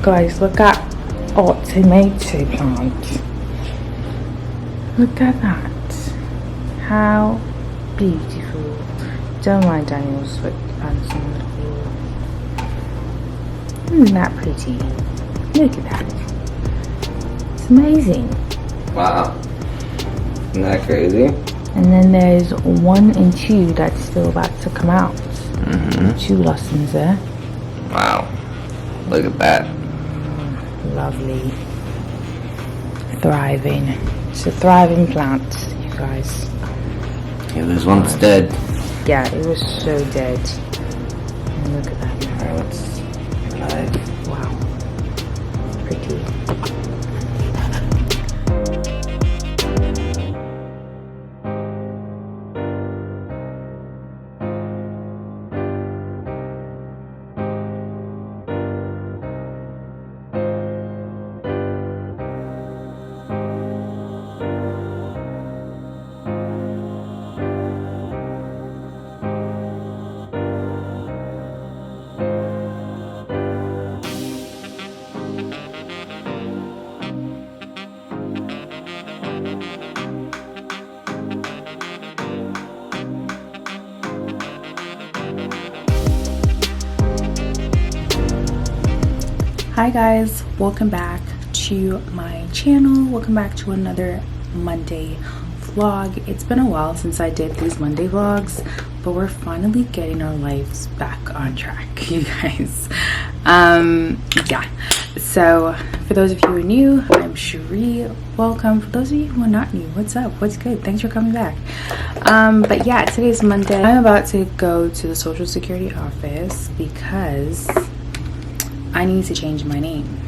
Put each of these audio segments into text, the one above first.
Guys, look at our tomato plant. Look at that. How beautiful. Don't mind Daniel's sweatpants on the floor. Isn't that pretty? Look at that. It's amazing. Wow. Isn't that crazy? And then there's 1 and 2 that's still about to come out. 2 blossoms there. Wow. Look at that. Lovely. Thriving. It's a thriving plant, you guys. Yeah, this one's dead. Yeah, it was so dead. And look at that. Alright, let's live. Wow. Pretty. Hi guys, welcome back to my channel. Welcome back to another Monday vlog. It's been a while since I did these Monday vlogs, but we're finally getting our lives back on track, you guys. Yeah, so for those of you who are new, I'm Cherie. Welcome. For those of you who are not new, what's up? What's good? Thanks for coming back. But yeah, today's Monday. I'm about to go to the Social Security office because I need to change my name.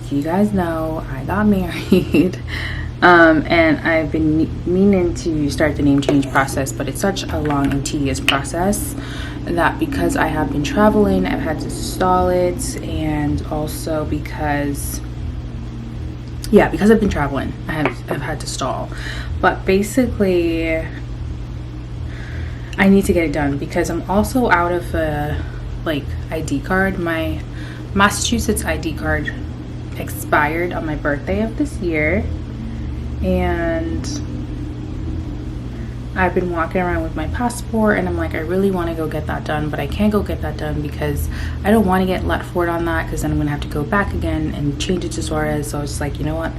So you guys know I got married and I've been meaning to start the name change process, but it's such a long and tedious process that because I have been traveling, I've had to stall it. And also because I've been traveling, I've had to stall. But basically I need to get it done because I'm also out of a ID card. My Massachusetts ID card expired on my birthday of this year, and I've been walking around with my passport and I'm like, I really want to go get that done, but I can't go get that done because I don't want to get let forward on that because then I'm gonna have to go back again and change it to Suarez. So I was like, you know what,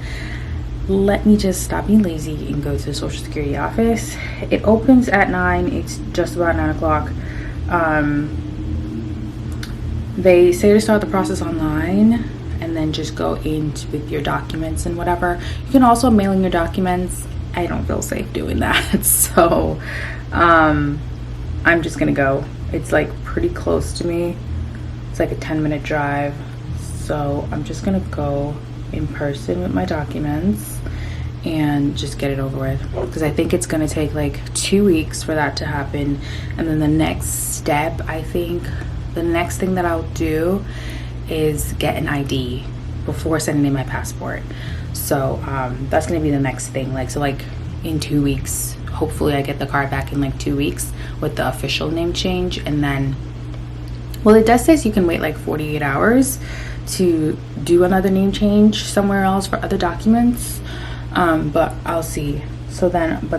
let me just stop being lazy and go to the Social Security office. It opens at 9. It's just about 9 o'clock. They say to start the process online and then just go in with your documents and whatever. You can also mail in your documents. I don't feel safe doing that. So I'm just gonna go. It's like pretty close to me. It's like a 10-minute drive. So I'm just gonna go in person with my documents and just get it over with, because I think it's gonna take like 2 weeks for that to happen. And then the next step, I think the next thing that I'll do is get an ID before sending in my passport. So that's gonna be the next thing. So in 2 weeks, hopefully I get the card back in like 2 weeks with the official name change. And then, well, it does say you can wait like 48 hours to do another name change somewhere else for other documents, but I'll see. But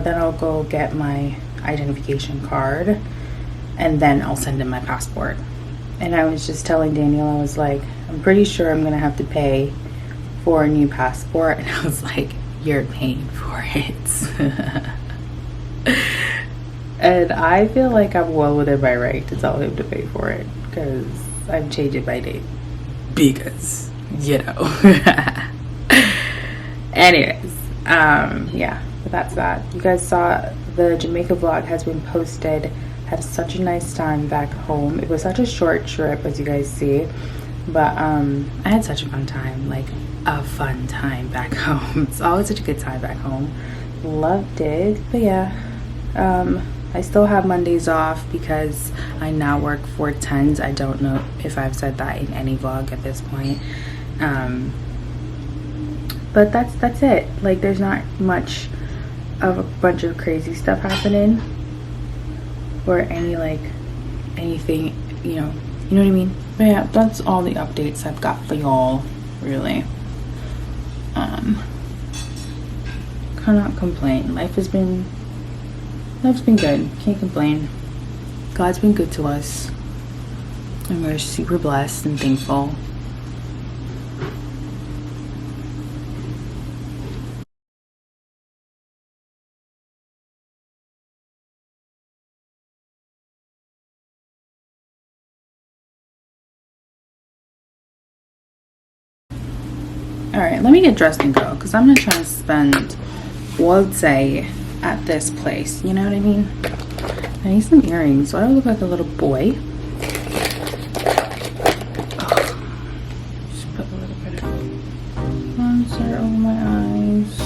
then I'll go get my identification card and then I'll send in my passport. And I was just telling Daniel, I was like, I'm pretty sure I'm gonna have to pay for a new passport. And I was like, you're paying for it. And I feel like I'm well within my right to tell him to pay for it because I'm changing my name. Because, you know. Anyways, yeah, but that's that. You guys saw the Jamaica vlog has been posted. Had such a nice time back home. It was such a short trip, as you guys see, but I had such a fun time, like a fun time back home. It's always such a good time back home. Loved it. But yeah, I still have Mondays off because I now work 4/10s. I don't know if I've said that in any vlog at this point, but that's it. Like, there's not much of a bunch of crazy stuff happening or anything, you know what I mean. But yeah, that's all the updates I've got for y'all. really. Cannot complain. Life has been good. Can't complain. God's been good to us, and we're super blessed and thankful. All right, let me get dressed and go, because I'm not trying to spend all day at this place. You know what I mean? I need some earrings so I don't look like a little boy. Just put a little bit of concealer over my eyes.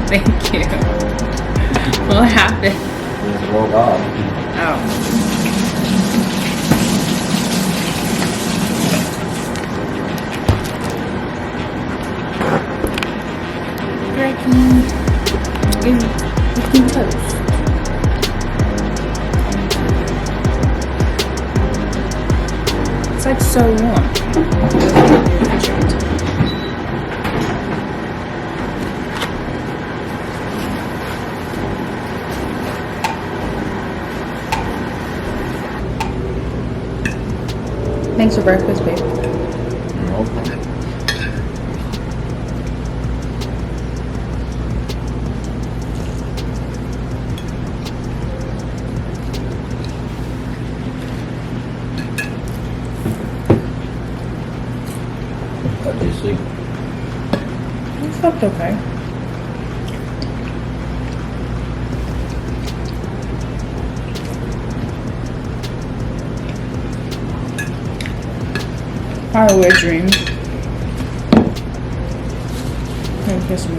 Thank you. What happened? Just rolled off. Oh. Breaking. Give me close. It's like so warm. Thanks for breakfast, babe. How do you sleep? I slept okay. I had a weird dream. I kiss me.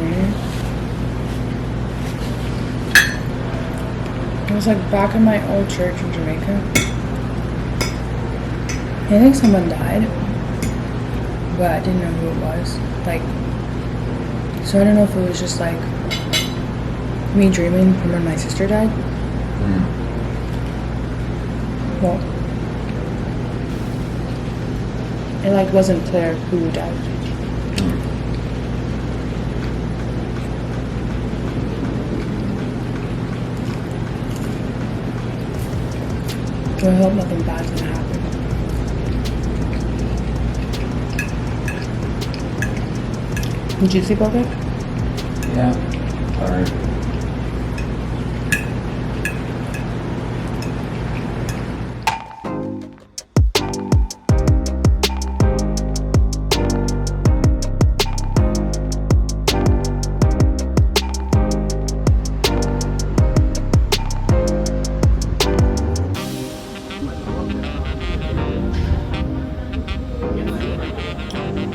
It was like back in my old church in Jamaica. I think someone died, but I didn't know who it was. Like, so I don't know if it was just like me dreaming from when my sister died. Well, it like wasn't clear who died. So I hope nothing bad's gonna happen. Did you sleep okay? Yeah. Alright.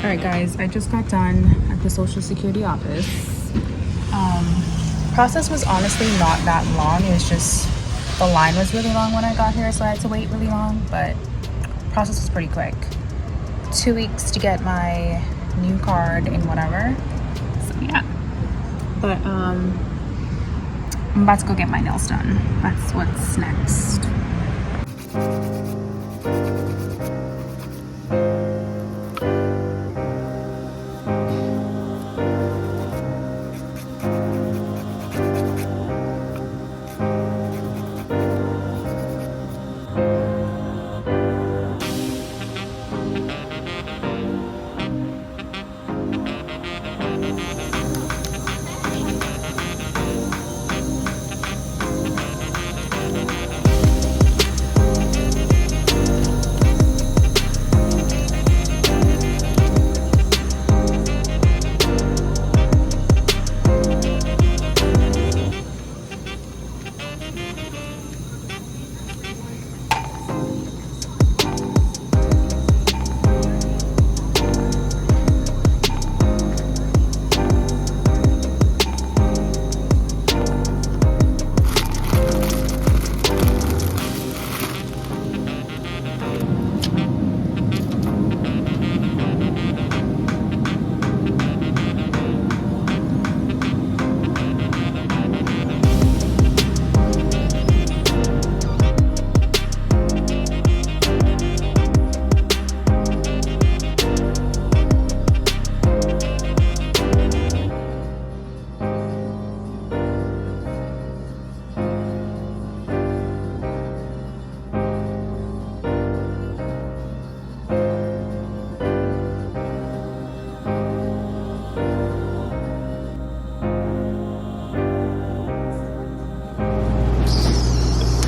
Alright guys, I just got done at the Social Security office. Process was honestly not that long. It was just the line was really long when I got here, so I had to wait really long, but process was pretty quick. 2 weeks to get my new card and whatever. So yeah. But I'm about to go get my nails done. That's what's next.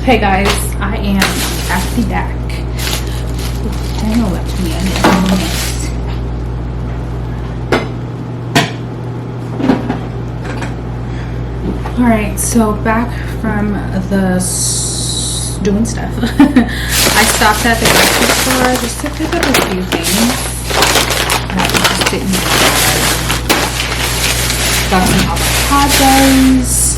Hey guys, I am actually back. I know what to be. Alright, so back from the doing stuff. I stopped at the grocery store just to pick up a few things that we just didn't need. Got some avocados.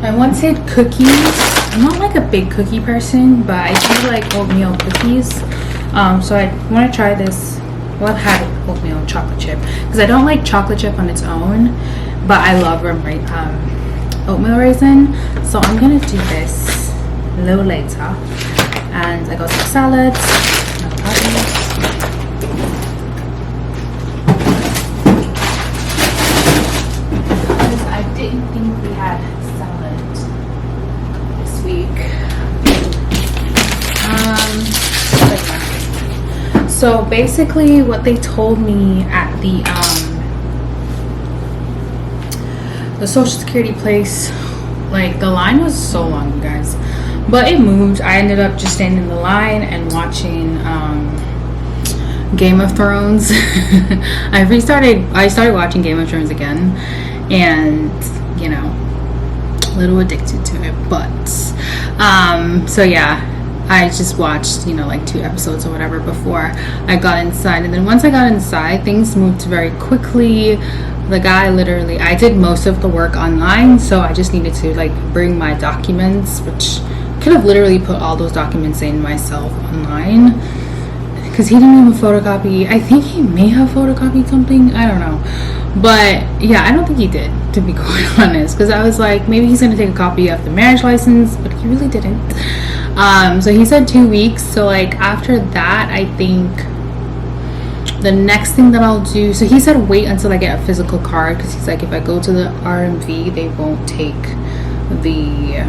I once said cookies. I'm not like a big cookie person, but I do like oatmeal cookies. So I want to try this. Well, I've had oatmeal and chocolate chip because I don't like chocolate chip on its own, but I love oatmeal raisin. So I'm gonna do this a little later. And I got some salads, avocados. I didn't think we had salad this week. So basically what they told me at the Social Security place, like the line was so long, you guys, but it moved. I ended up just standing in the line and watching Game of Thrones. I started watching Game of Thrones again, and you know, a little addicted to it, but so yeah, I just watched, you know, like 2 episodes or whatever before I got inside. And then once I got inside, things moved very quickly. The guy literally, I did most of the work online, so I just needed to like bring my documents, which could have literally put all those documents in myself online, because he didn't even photocopy. I think he may have photocopied something, I don't know, but yeah, I don't think he did, to be quite honest, because I was like, maybe he's gonna take a copy of the marriage license, but he really didn't. So he said 2 weeks. So like after that, I think the next thing that I'll do, so he said wait until I get a physical card, because he's like, if I go to the RMV, they won't take the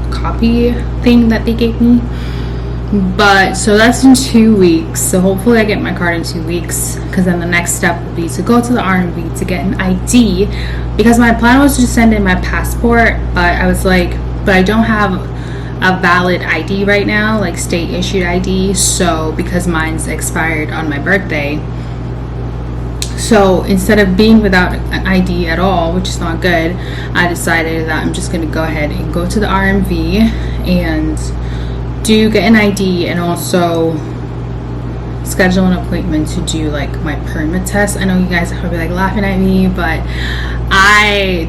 copy thing that they gave me. But so that's in 2 weeks, so hopefully I get my card in 2 weeks, because then the next step will be to go to the RMV to get an ID, because my plan was to send in my passport, but I was like, but I don't have a valid ID right now, like state issued ID, so because mine's expired on my birthday, so instead of being without an ID at all, which is not good, I decided that I'm just gonna go ahead and go to the RMV and get an ID, and also schedule an appointment to do like my permit test. I know you guys are probably like laughing at me, but I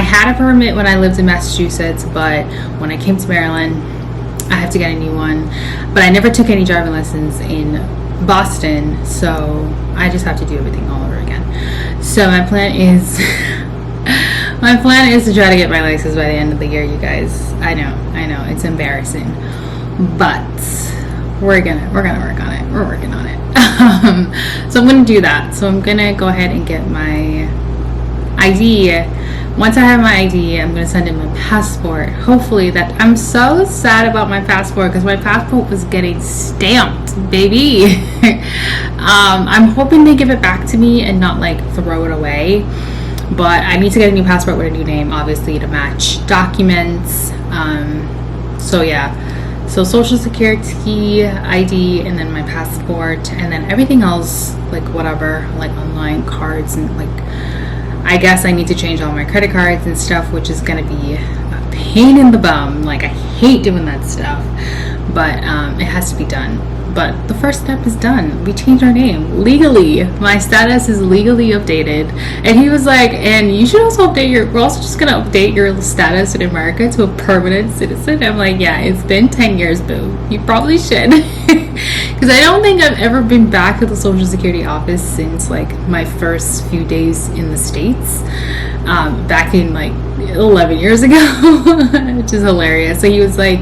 had a permit when I lived in Massachusetts, but when I came to Maryland, I have to get a new one. But I never took any driving lessons in Boston, so I just have to do everything all over again. So my plan is to try to get my license by the end of the year, you guys. I know, it's embarrassing, but we're gonna work on it. We're working on it. So I'm gonna do that. So I'm gonna go ahead and get my ID. Once I have my ID, I'm gonna send in my passport. Hopefully that, I'm so sad about my passport, because my passport was getting stamped, baby. I'm hoping they give it back to me and not like throw it away, but I need to get a new passport with a new name, obviously, to match documents. So yeah, so Social Security, ID, and then my passport, and then everything else, like whatever, like online cards, and like I guess I need to change all my credit cards and stuff, which is gonna be a pain in the bum. Like I hate doing that stuff, but it has to be done. But the first step is done. We changed our name legally. My status is legally updated, and he was like, and you should also we're also just gonna update your status in America to a permanent citizen. I'm like, yeah, it's been 10 years, boo. You probably should. Because I don't think I've ever been back to the Social Security office since like my first few days in the States, back in like 11 years ago, which is hilarious. So he was like,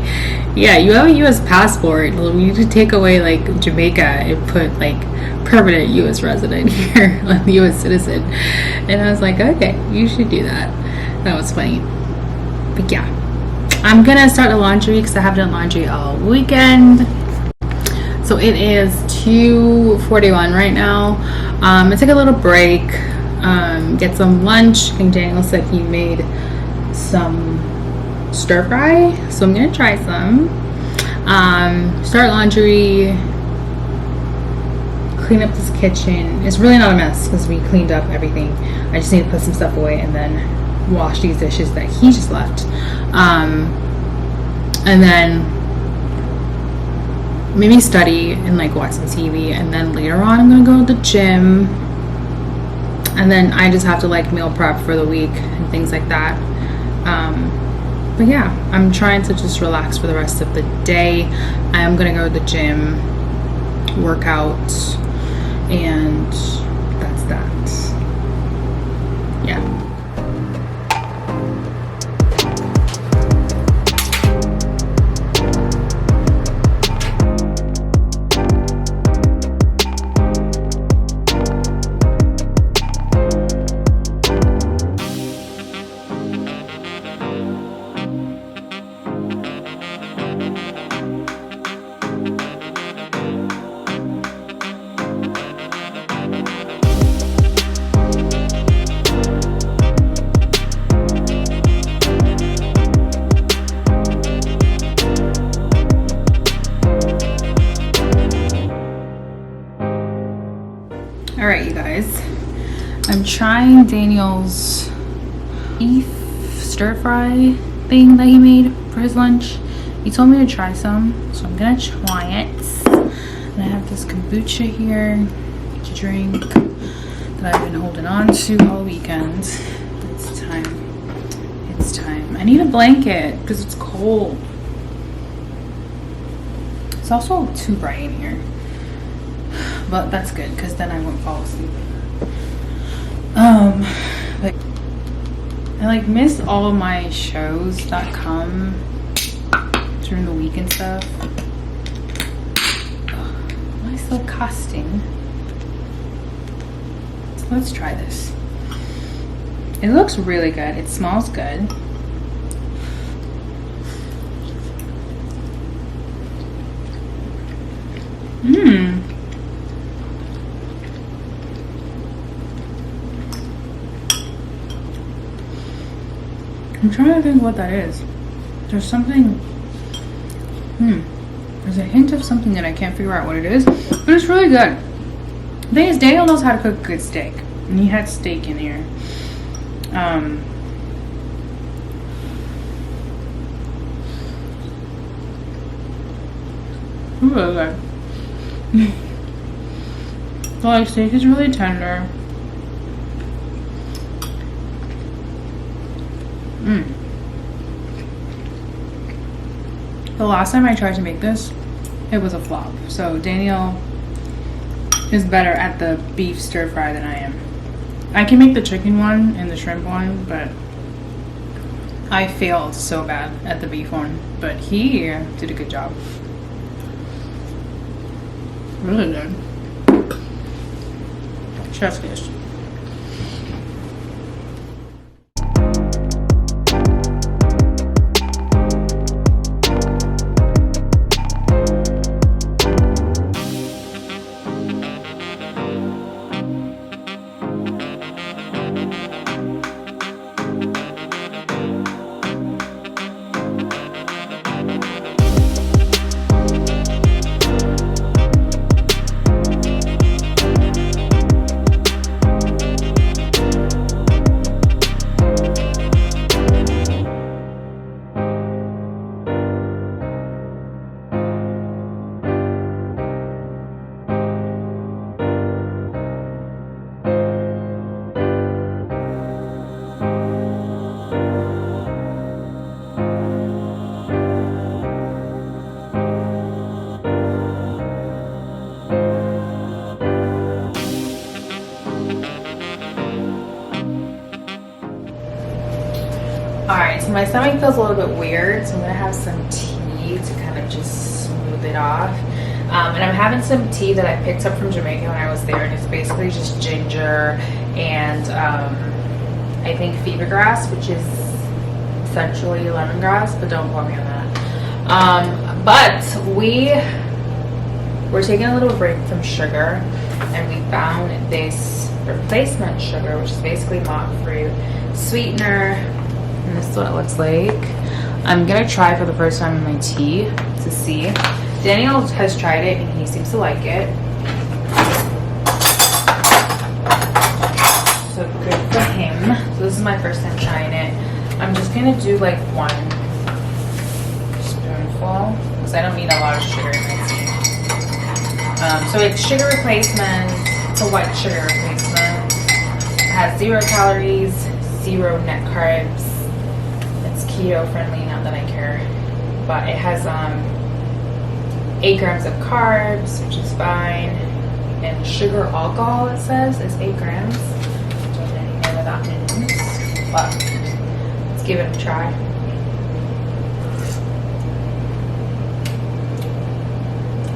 yeah, you have a U.S. passport. We need to take away like Jamaica and put like permanent U.S. resident here, like U.S. citizen. And I was like, okay, you should do that. That was funny. But yeah, I'm gonna start the laundry because I haven't done laundry all weekend. So it is 2:41 right now. I took a little break get some lunch. I think Daniel said he made some stir fry, so I'm gonna try some. Start laundry, clean up this kitchen. It's really not a mess because we cleaned up everything. I just need to put some stuff away and then wash these dishes that he just left. And then maybe study and like watch some TV, and then later on I'm gonna go to the gym, and then I just have to like meal prep for the week and things like that. But yeah, I'm trying to just relax for the rest of the day. I am gonna go to the gym, work out, and that's that. Yeah. Alright, you guys, I'm trying Daniel's beef stir fry thing that he made for his lunch. He told me to try some, so I'm gonna try it. And I have this kombucha here to drink that I've been holding on to all weekend. It's time. It's time. I need a blanket because it's cold. It's also too bright in here. But that's good because then I won't fall asleep. But I like miss all of my shows that come during the week and stuff. Why is still costing? So let's try this. It looks really good. It smells good. Mmm. I'm trying to think what that is. There's something, there's a hint of something that I can't figure out what it is, but it's really good. The thing is, Daniel knows how to cook good steak, and he had steak in here. Really good. The like steak is really tender. The last time I tried to make this, it was a flop. So Daniel is better at the beef stir fry than I am. I can make the chicken one and the shrimp one, but I failed so bad at the beef one. But he did a good job. Really good. Chef's kiss. Alright, so my stomach feels a little bit weird, so I'm gonna have some tea to kind of just smooth it off. And I'm having some tea that I picked up from Jamaica when I was there, and it's basically just ginger and I think fever grass, which is essentially lemongrass, but don't quote me on that. But we're taking a little break from sugar, and we found this replacement sugar, which is basically monk fruit sweetener. And this is what it looks like. I'm gonna try for the first time in my tea to see. Daniel has tried it and he seems to like it. So good for him. So this is my first time trying it. I'm just gonna do like 1 spoonful because I don't need a lot of sugar in my tea. So it's sugar replacement. It's a white sugar replacement. It has 0 calories, 0 net carbs. It's keto friendly, not that I care. But it has 8 grams of carbs, which is fine. And sugar alcohol, it says, is 8 grams. Don't really know what that means. But let's give it a try.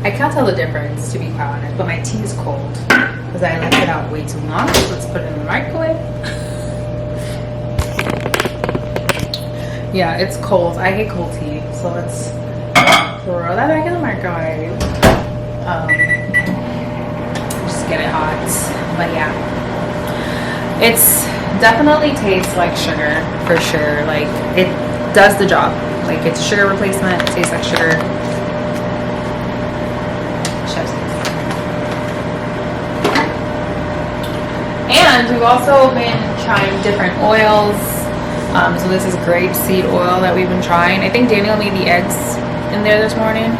I can't tell the difference, to be quite honest, but my tea is cold because I left it out way too long. So let's put it in the microwave. Yeah, it's cold. I hate cold tea, so let's throw that back in the microwave. Just get it hot. But yeah, it's definitely tastes like sugar for sure. Like it does the job. Like it's a sugar replacement. It tastes like sugar. And we've also been trying different oils. So this is grapeseed oil that we've been trying. I think Daniel made the eggs in there this morning.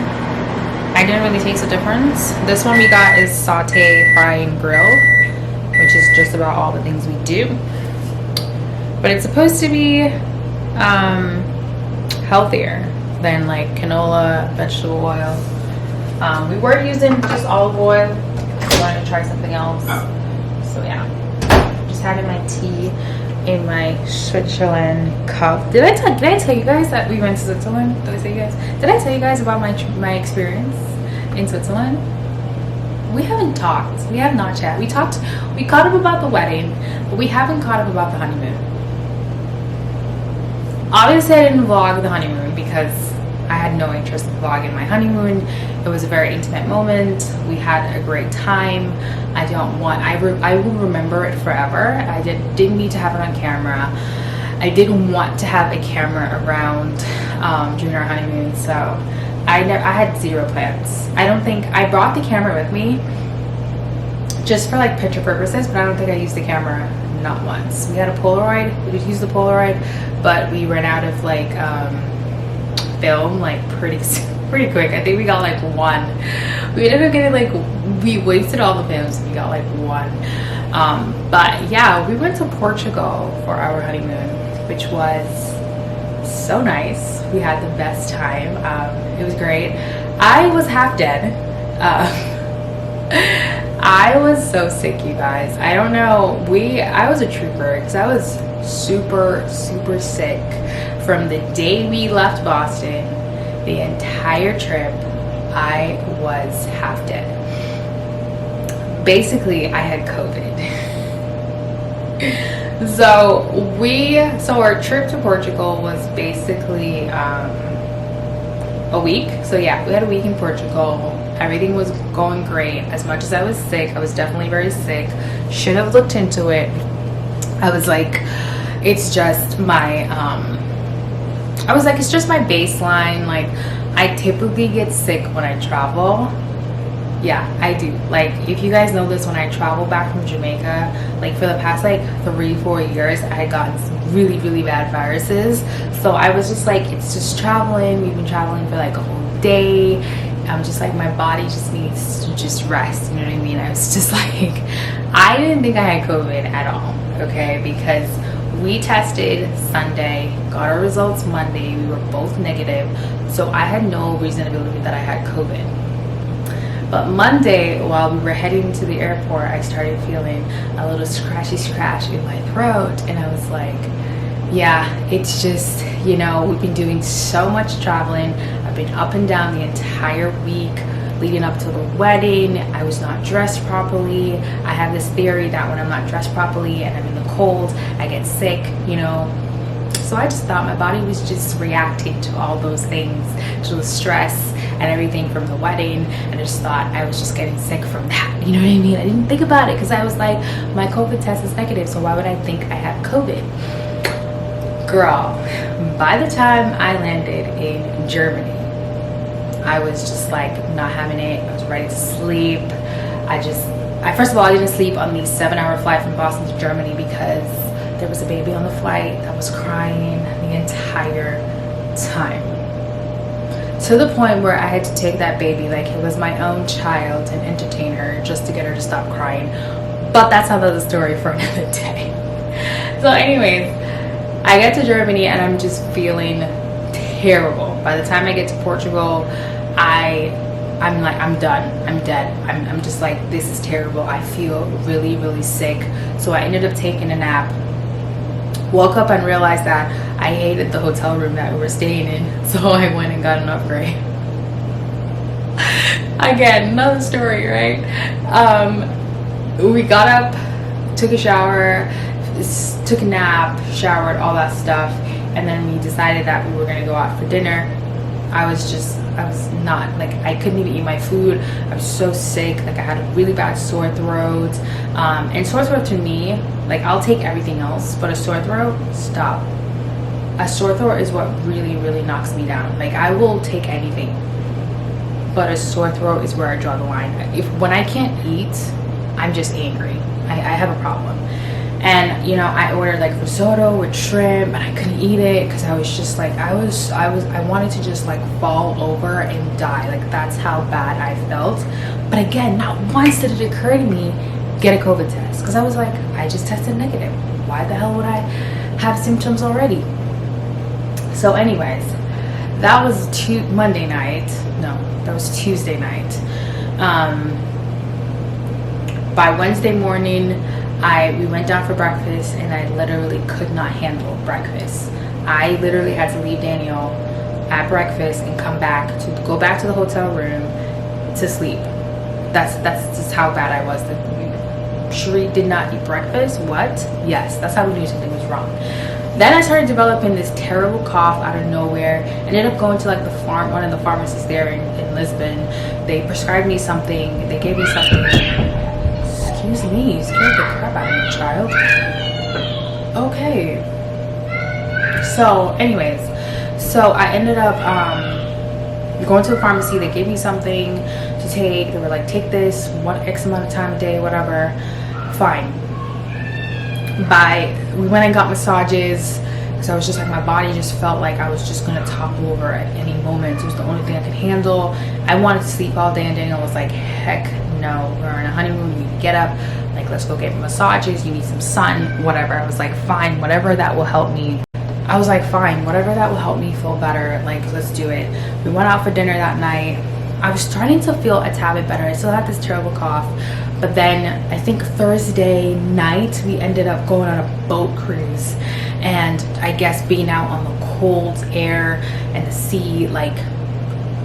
I didn't really taste the difference. This one we got is saute, fry, and grill, which is just about all the things we do. But it's supposed to be healthier than like canola, vegetable oil. We were using just olive oil. We wanted to try something else. So yeah, just having my tea in my Switzerland cup. Did I tell you guys that we went to Switzerland? Did I tell you guys about my experience in Switzerland? We haven't talked. We have not chatted. We caught up about the wedding, but we haven't caught up about the honeymoon. Obviously, I didn't vlog the honeymoon because I had no interest in vlogging my honeymoon. It was a very intimate moment. We had a great time. I will remember it forever. I didn't need to have it on camera. I didn't want to have a camera around during our honeymoon, so I had 0 plans. I don't think I brought the camera with me just for like picture purposes, but I don't think I used the camera not once. We had a Polaroid. We did use the Polaroid, but we ran out of like film like pretty quick. I think we got like 1. We ended up getting we wasted all the films and we got like 1. But yeah, we went to Portugal for our honeymoon, which was so nice. We had the best time. It was great. I was half dead. I was so sick, you guys. I don't know. I was a trooper because I was super sick from the day we left Boston. The entire trip, I was half dead. Basically, I had COVID. So our trip to Portugal was basically a week. So yeah, we had a week in Portugal. Everything was going great. As much as I was sick, I was definitely very sick. Should have looked into it. I was like, it's just my it's just my baseline. Like, I typically get sick when I travel. Yeah, I do. Like, if you guys know this, when I travel back from Jamaica, like for the past like 3-4 years, I had gotten some really bad viruses. So I was just like, it's just traveling. We've been traveling for like a whole day. I'm just like, my body just needs to just rest. You know what I mean? I was just like, I didn't think I had COVID at all. Okay, because we tested Sunday, got our results Monday. We were both negative, so I had no reason to believe that I had COVID. But Monday, while we were heading to the airport, I started feeling a little scratch in my throat, and I was like, yeah, it's just, you know, we've been doing so much traveling. I've been up and down the entire week leading up to the wedding. I was not dressed properly. I have this theory that when I'm not dressed properly and I'm in the cold, I get sick, you know. So I just thought my body was just reacting to all those things, to the stress. and everything from the wedding, and I just thought I was just getting sick from that. You know what I mean? I didn't think about it because I was like, my COVID test is negative, so why would I think I have COVID? Girl, by the time I landed in Germany, I was just like not having it. I was ready to sleep. First of all, I didn't sleep on the 7-hour flight from Boston to Germany because there was a baby on the flight that was crying the entire time. To the point where I had to take that baby like it was my own child and entertain her just to get her to stop crying. But that's another story for another day. So anyways, I get to Germany and I'm just feeling terrible. By the time I get to Portugal, I'm like, I'm done. I'm dead. I'm just like, this is terrible. I feel really, really sick. So I ended up taking a nap. Woke up and realized that I hated the hotel room that we were staying in. So I went and got an upgrade. Again, another story, right? We got up, took a shower, took a nap, showered, all that stuff. And then we decided that we were going to go out for dinner. I was not, like, I couldn't even eat my food. I was so sick. Like, I had a really bad sore throat. And sore throat to me, like, I'll take everything else, but a sore throat, stop. A sore throat is what really, really knocks me down. Like, I will take anything, but a sore throat is where I draw the line. When I can't eat, I'm just angry. I have a problem. And you know, I ordered like risotto with shrimp, and I couldn't eat it because I was just like, I wanted to just like fall over and die. Like, that's how bad I felt. But again, not once did it occur to me get a COVID test, because I was like, I just tested negative. Why the hell would I have symptoms already? So anyways, that was Monday night. No, that was Tuesday night. By Wednesday morning, we went down for breakfast, and I literally could not handle breakfast. I literally had to leave Daniel at breakfast and go back to the hotel room to sleep. That's just how bad I was. Cherie did not eat breakfast. What? Yes, that's how we knew something was wrong. Then I started developing this terrible cough out of nowhere. Ended up going to like one of the pharmacists there in Lisbon. They prescribed me something. They gave me something. Excuse me, you scared the crap out of me, child. Okay. So, anyways, I ended up going to the pharmacy. They gave me something to take. They were like, take this, X amount of time a day, whatever. Fine. We went and got massages because I was just like, my body just felt like I was just gonna topple over at any moment. It was the only thing I could handle. I wanted to sleep all day, and Daniel was like, heck no, we're on a honeymoon, you need to get up, like, let's go get massages, you need some sun, whatever. I was like, fine, whatever that will help me. I was like, fine, whatever that will help me feel better, like, let's do it. We went out for dinner that night. I was starting to feel a tad bit better. I still had this terrible cough, but then I think Thursday night we ended up going on a boat cruise, and I guess being out on the cold air and the sea, like,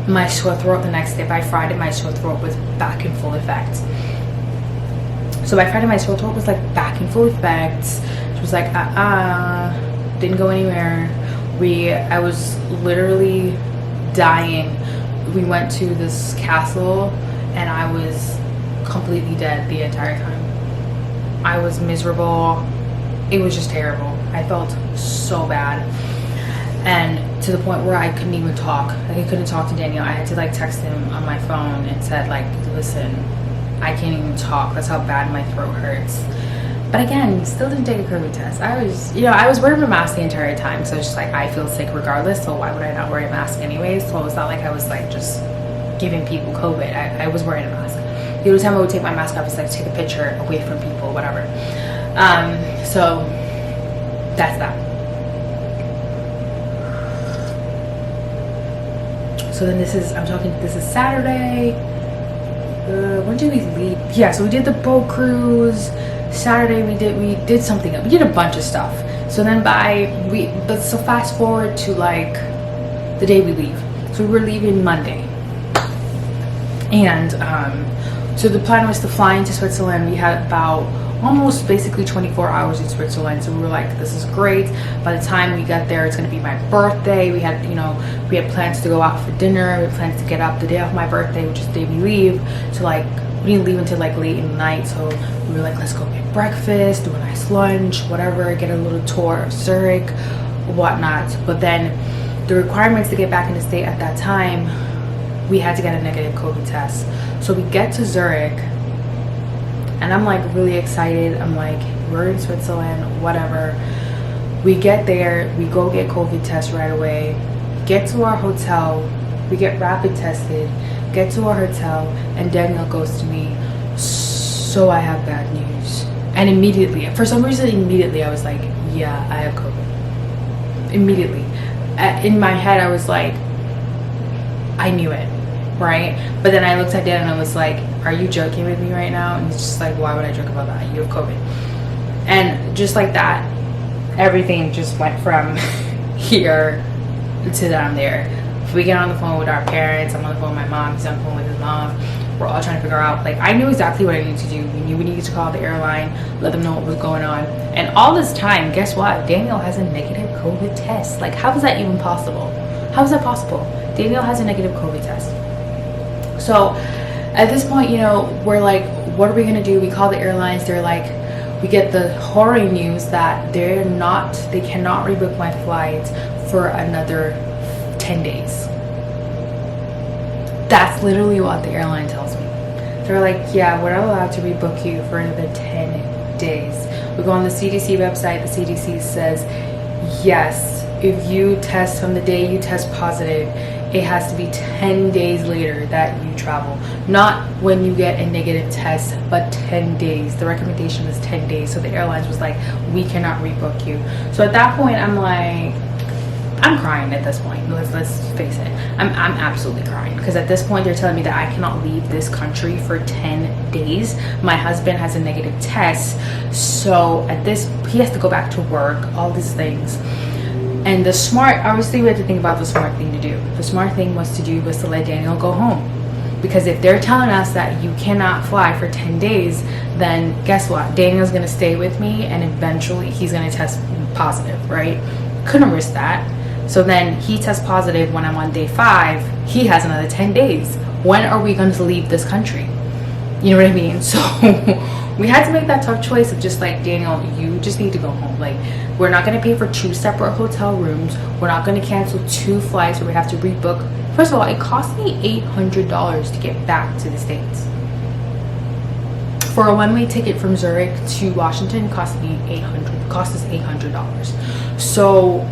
my sore throat the next day, by Friday my sore throat was back in full effect. So by Friday my sore throat was like back in full effect. It was like didn't go anywhere. I was literally dying. We went to this castle and I was completely dead the entire time. I was miserable. It was just terrible. I felt so bad. And to the point where I couldn't even talk. Like, I couldn't talk to Daniel. I had to like text him on my phone and said like, listen, I can't even talk. That's how bad my throat hurts. But again, still didn't take a COVID test. I was wearing a mask the entire time. So it's just like, I feel sick regardless. So why would I not wear a mask anyways? So it's not like I was like just giving people COVID. I was wearing a mask. The only time I would take my mask off is like take a picture away from people, whatever. So that's that. So then this is Saturday. When did we leave? Yeah, so we did the boat cruise. Saturday we did something. We did a bunch of stuff. So then so fast forward to like the day we leave. So we were leaving Monday. And so the plan was to fly into Switzerland. We had about almost basically 24 hours in Switzerland. So we were like, this is great. By the time we got there, it's gonna be my birthday. We had, we had plans to go out for dinner. We had plans to get up the day of my birthday, which is the day we leave. So like, we didn't leave until like late in the night. So we were like, let's go get breakfast, do a nice lunch, whatever, get a little tour of Zurich, whatnot. But then the requirements to get back in the state at that time, we had to get a negative COVID test. So we get to Zurich, and I'm like really excited. I'm like, we're in Switzerland, whatever. We get there, we go get COVID test right away, get to our hotel, we get rapid tested, get to our hotel, and Daniel goes to me, so I have bad news. And immediately, for some reason, I was like, yeah, I have COVID. Immediately. In my head, I was like, I knew it, right? But then I looked at Dan and I was like, are you joking with me right now? And he's just like, why would I joke about that? You have COVID. And just like that, everything just went from here to down there. If we get on the phone with our parents, I'm on the phone with my mom, he's on the phone with his mom. We're all trying to figure out, like, I knew exactly what I needed to do. We knew we needed to call the airline, let them know what was going on. And all this time, guess what? Daniel has a negative COVID test. Like, how is that even possible? How is that possible? Daniel has a negative COVID test. So at this point, we're like, what are we gonna do? We call the airlines. They're like, we get the horror news that they cannot rebook my flights for another 10 days. That's literally what the airline tells me. They're like, yeah, we're not allowed to rebook you for another 10 days. We go on the CDC website. The CDC says, yes, if you test from the day you test positive, it has to be 10 days later that you travel. Not when you get a negative test, but 10 days. The recommendation is 10 days. So the airlines was like, we cannot rebook you. So at that point, I'm like, I'm crying at this point. Let's face it. I'm absolutely crying, because at this point they're telling me that I cannot leave this country for 10 days. My husband has a negative test, so he has to go back to work, all these things. And obviously we had to think about the smart thing to do. The smart thing was to let Daniel go home. Because if they're telling us that you cannot fly for 10 days, then guess what? Daniel's gonna stay with me and eventually he's gonna test positive, right? Couldn't risk that. So then he tests positive when I'm on day 5. He has another 10 days. When are we going to leave this country? You know what I mean? So we had to make that tough choice of just like, Daniel, you just need to go home. Like, we're not going to pay for 2 separate hotel rooms. We're not going to cancel 2 flights where we have to rebook. First of all, it cost me $800 to get back to the States. For a one-way ticket from Zurich to Washington, cost us $800. So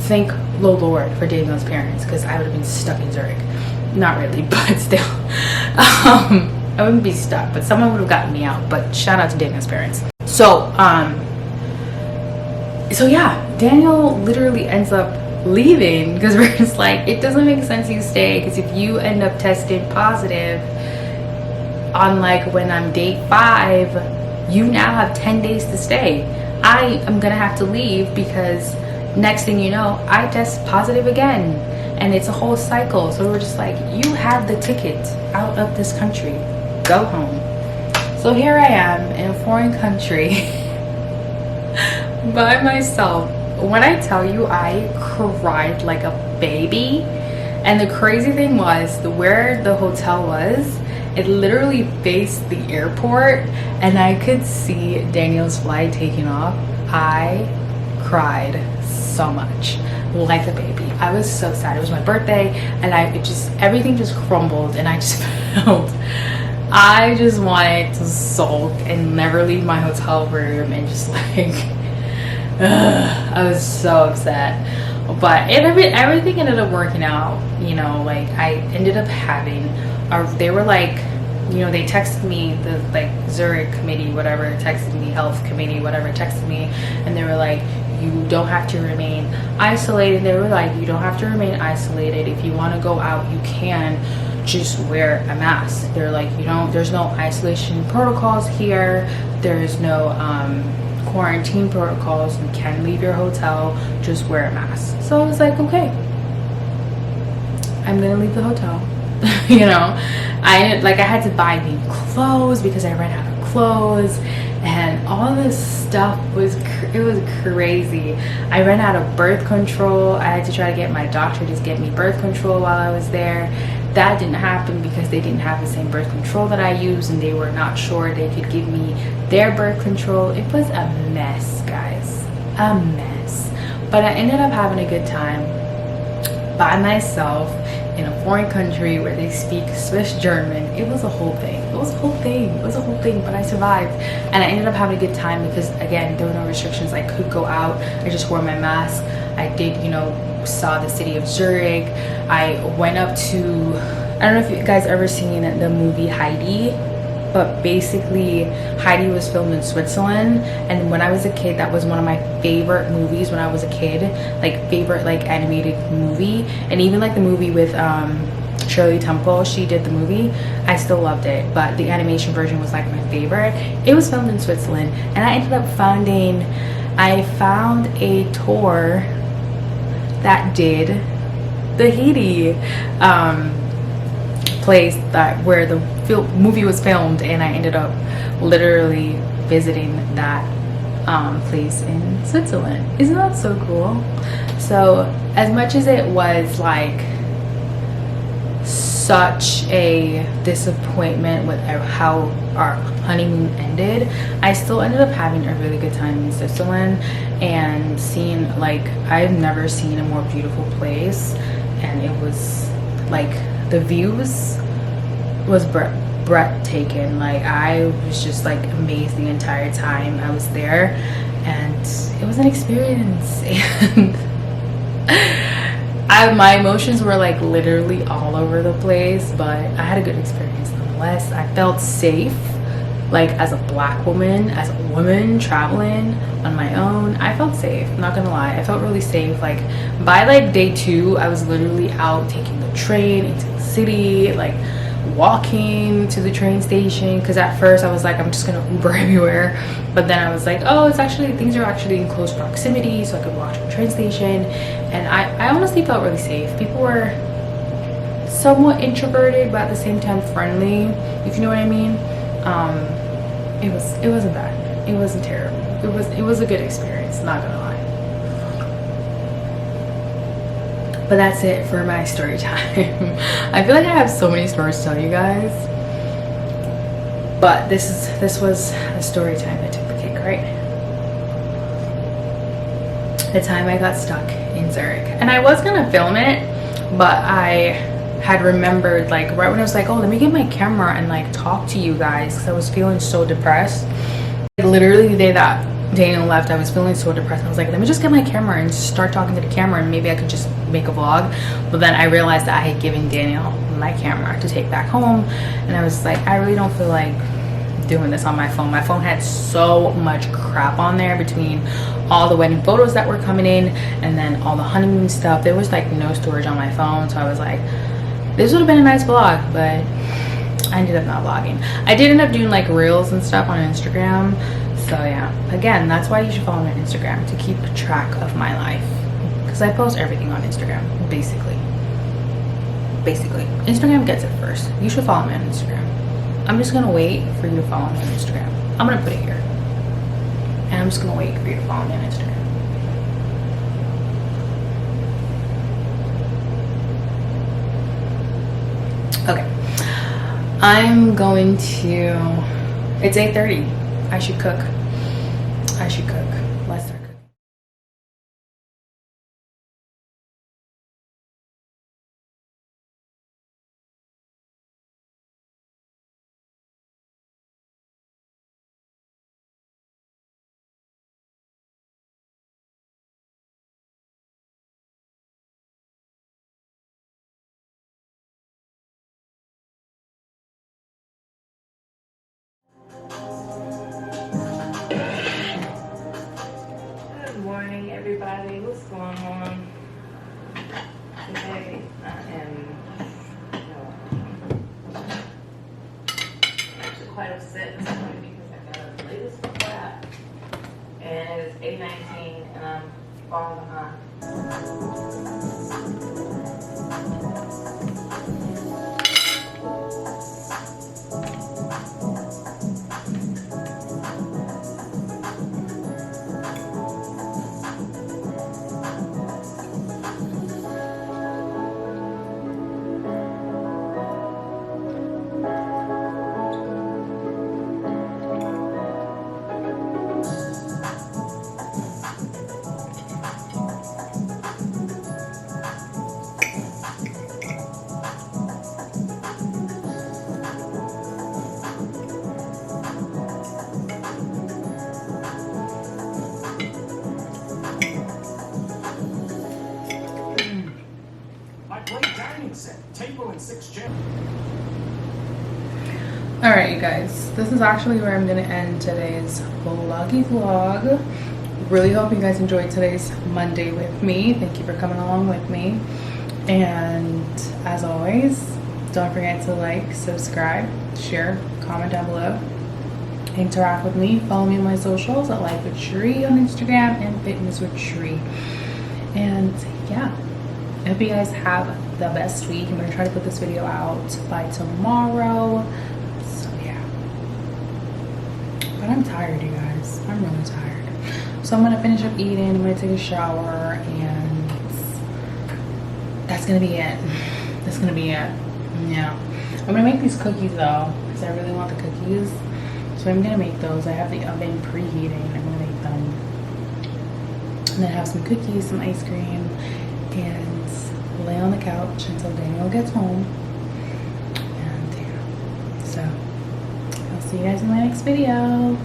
thank the Lord for Daniel's parents, because I would have been stuck in Zurich. Not really, but still. I wouldn't be stuck, but someone would have gotten me out. But shout out to Daniel's parents. So yeah, Daniel literally ends up leaving, because we're just like, it doesn't make sense you stay, because if you end up testing positive on like when I'm day 5, you now have 10 days to stay. I am gonna have to leave, because next thing you know, I test positive again, and it's a whole cycle. So we're just like, you have the ticket out of this country, go home. So here I am in a foreign country by myself. When I tell you, I cried like a baby. And the crazy thing was, where the hotel was, it literally faced the airport, and I could see Daniel's flight taking off. I cried so much, like a baby. I was so sad. It was my birthday, and everything just crumbled, and I just felt, I just wanted to sulk and never leave my hotel room, and just like, I was so upset. But everything ended up working out, like I ended up having, they were like, they texted me, the like Zurich committee, whatever, texted me, health committee, whatever, texted me, and they were like, you don't have to remain isolated. They were like, you don't have to remain isolated. If you want to go out, you can, just wear a mask. They're like, there's no isolation protocols here. There's no quarantine protocols. You can leave your hotel, just wear a mask. So I was like, okay, I'm gonna leave the hotel. I had to buy new clothes because I ran out of clothes, and all this stuff was it was crazy. I ran out of birth control. I had to try to get my doctor to get me birth control while I was there. That didn't happen because they didn't have the same birth control that I use, and they were not sure they could give me their birth control. It was a mess, guys, a mess. But I ended up having a good time by myself in a foreign country where they speak Swiss German. It was a whole thing. It was a whole thing. It was a whole thing, but I survived. And I ended up having a good time because, again, there were no restrictions. I could go out. I just wore my mask. I did, you know, saw the city of Zurich. I went up to, I don't know if you guys ever seen the movie Heidi, but basically Heidi was filmed in Switzerland, and when I was a kid, that was one of my favorite movies when I was a kid, like favorite like animated movie. And even like the movie with Shirley Temple, she did the movie, I still loved it, but the animation version was like my favorite. It was filmed in Switzerland, and I ended up I found a tour that did the Haiti place where the movie was filmed, and I ended up literally visiting that place in Switzerland. Isn't that so cool? So as much as it was like such a disappointment with how our honeymoon ended, I still ended up having a really good time in Switzerland and seeing, like, I've never seen a more beautiful place, and it was like the views was breathtaking. Like, I was just like amazed the entire time I was there, and it was an experience. And my emotions were like literally all over the place, but I had a good experience nonetheless. I felt safe, like as a black woman, as a woman traveling on my own. I felt safe, not gonna lie. I felt really safe. Like by like day 2, I was literally out taking the train into the city, like walking to the train station, because at first I was like, I'm just gonna Uber everywhere, but then I was like, oh, it's actually, things are actually in close proximity, so I could walk to the train station. And I honestly felt really safe. People were somewhat introverted, but at the same time friendly, if you know what I mean. It wasn't bad, it wasn't terrible, it was a good experience, not gonna lie. But that's it for my story time. I feel like I have so many stories to tell you guys, but this was the story time that took the cake, right? The time I got stuck in Zurich, and I was gonna film it, but I had remembered, like right when I was like, oh, let me get my camera and like talk to you guys, because I was feeling so depressed. Like, literally the day that Daniel left, I was feeling so depressed. I was like, let me just get my camera and just start talking to the camera, and maybe I could just make a vlog. But then I realized that I had given Daniel my camera to take back home, and I was like, I really don't feel like doing this on my phone. My phone had so much crap on there, between all the wedding photos that were coming in and then all the honeymoon stuff. There was like no storage on my phone, so I was like, this would have been a nice vlog, but I ended up not vlogging. I did end up doing like reels and stuff on Instagram. So yeah, again, that's why you should follow me on Instagram, to keep track of my life, because I post everything on Instagram, basically. Instagram gets it first. You should follow me on Instagram. I'm just gonna wait for you to follow me on Instagram. I'm gonna put it here, and I'm just gonna wait for you to follow me on Instagram. Okay, I'm going to, it's 8:30. I should cook. Let's start cooking. Good morning, everybody. What's going on? Today I am actually quite upset this morning because I got up the latest crap, and it is 8:19 and I'm falling behind. Alright, you guys, this is actually where I'm gonna end today's vloggy vlog. Really hope you guys enjoyed today's Monday with me. Thank you for coming along with me. And as always, don't forget to like, subscribe, share, comment down below, interact with me, follow me on my socials at Life with Sheree on Instagram and Fitness with Sheree. And yeah, I hope you guys have the best week. I'm gonna try to put this video out by tomorrow. So yeah, but I'm tired, you guys. I'm really tired. So I'm gonna finish up eating. I'm gonna take a shower, and that's gonna be it. That's gonna be it. Yeah, I'm gonna make these cookies though, because I really want the cookies. So I'm gonna make those. I have the oven preheating. I'm gonna make them, and then have some cookies, some ice cream, and lay on the couch until Daniel gets home. And yeah, so I'll see you guys in my next video.